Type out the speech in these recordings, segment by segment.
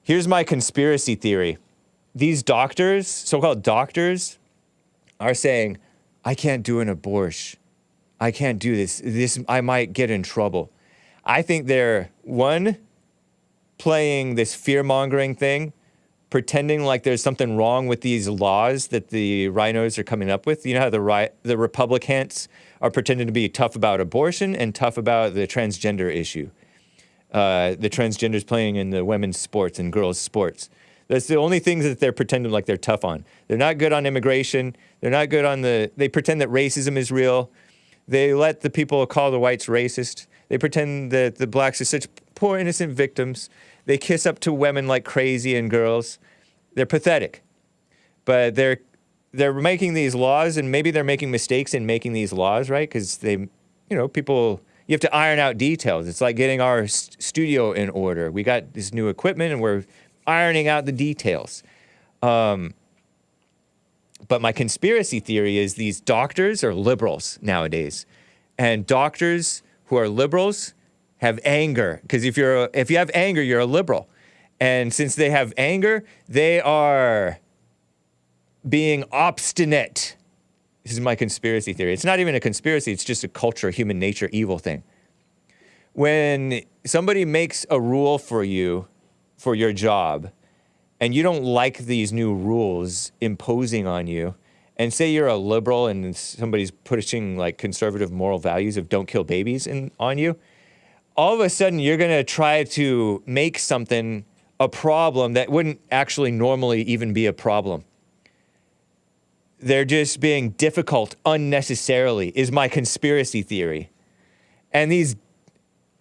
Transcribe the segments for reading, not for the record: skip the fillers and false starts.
Here's my conspiracy theory. These doctors, so-called doctors, are saying, I can't do an abortion. I can't do this. I might get in trouble. I think they're, one, playing this fear-mongering thing, pretending like there's something wrong with these laws that the rhinos are coming up with. You know how the Republicans are pretending to be tough about abortion and tough about the transgender issue. The transgenders playing in the women's sports and girls' sports. That's the only things that they're pretending like they're tough on. They're not good on immigration. They're not good on they pretend that racism is real. They let the people call the whites racist. They pretend that the blacks are such poor innocent victims. They kiss up to women like crazy and girls. They're pathetic. But they're making these laws, and maybe they're making mistakes in making these laws, right? Because people, you have to iron out details. It's like getting our studio in order. We got this new equipment, and we're ironing out the details. But my conspiracy theory is these doctors are liberals nowadays. And doctors who are liberals have anger. Because if you have anger, you're a liberal. And since they have anger, they are being obstinate. This is my conspiracy theory. It's not even a conspiracy. It's just a culture, human nature, evil thing. When somebody makes a rule for you, for your job, and you don't like these new rules imposing on you, and say you're a liberal and somebody's pushing like conservative moral values of don't kill babies on you, all of a sudden you're going to try to make something a problem that wouldn't actually normally even be a problem. They're just being difficult unnecessarily, is my conspiracy theory. And these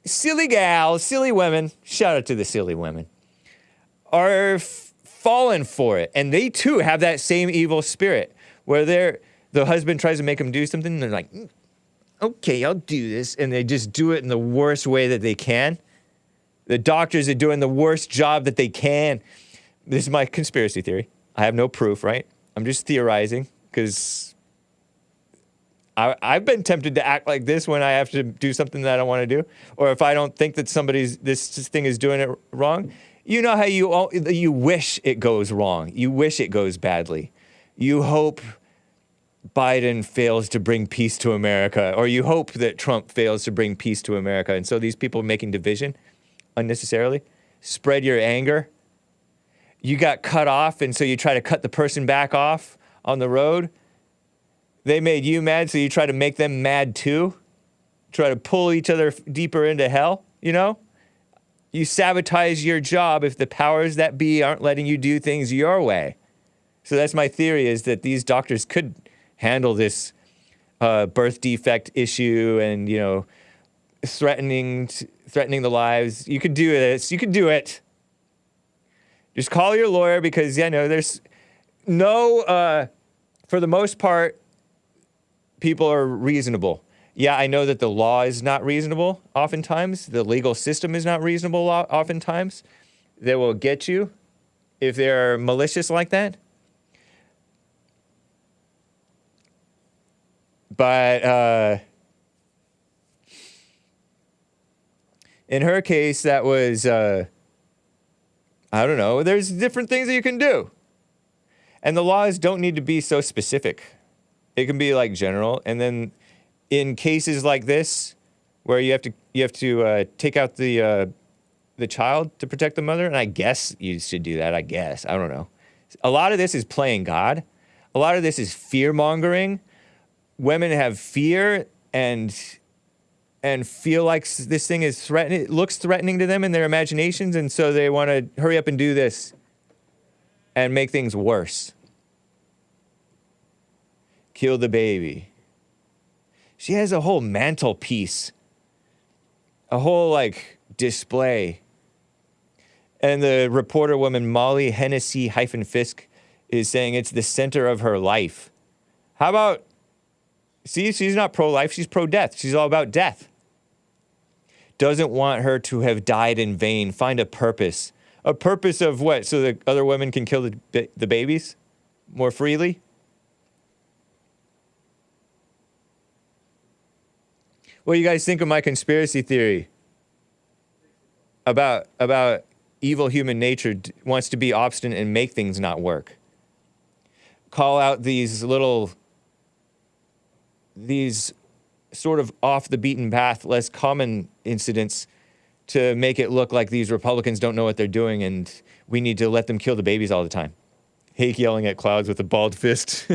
silly gals, silly women, shout out to the silly women, are falling for it. And they too have that same evil spirit where the husband tries to make them do something and they're like, okay, I'll do this. And they just do it in the worst way that they can. The doctors are doing the worst job that they can. This is my conspiracy theory. I have no proof, right? I'm just theorizing because I've been tempted to act like this when I have to do something that I don't want to do. Or if I don't think that this thing is doing it wrong. You know how you wish it goes wrong. You wish it goes badly. You hope Biden fails to bring peace to America, or you hope that Trump fails to bring peace to America. And so these people making division unnecessarily, spread your anger. You got cut off, and so you try to cut the person back off on the road. They made you mad, so you try to make them mad too. Try to pull each other deeper into hell, you know? You sabotage your job if the powers that be aren't letting you do things your way. So that's my theory, is that these doctors could handle this birth defect issue and, threatening the lives. You could do this. You could do it. Just call your lawyer because, there's no, for the most part, people are reasonable. Yeah, I know that the law is not reasonable oftentimes. The legal system is not reasonable oftentimes. They will get you if they're malicious like that. But in her case, that was, I don't know. There's different things that you can do. And the laws don't need to be so specific. It can be like general. And then in cases like this, where you have to take out the child to protect the mother, and I guess you should do that. I guess. I don't know. A lot of this is playing God. A lot of this is fear-mongering. Women have fear and feel like this thing is threatening. It looks threatening to them in their imaginations, and so they want to hurry up and do this and make things worse. Kill the baby. She has a whole mantelpiece, a whole display. And the reporter woman Molly Hennessy-Fisk is saying it's the center of her life. How about, see, she's not pro-life, she's pro-death. She's all about death. Doesn't want her to have died in vain. Find a purpose. A purpose of what? So that other women can kill the babies more freely? What do you guys think of my conspiracy theory? About evil human nature wants to be obstinate and make things not work. Call out these sort of off the beaten path, less common incidents to make it look like these Republicans don't know what they're doing and we need to let them kill the babies all the time. Hake yelling at clouds with a balled fist.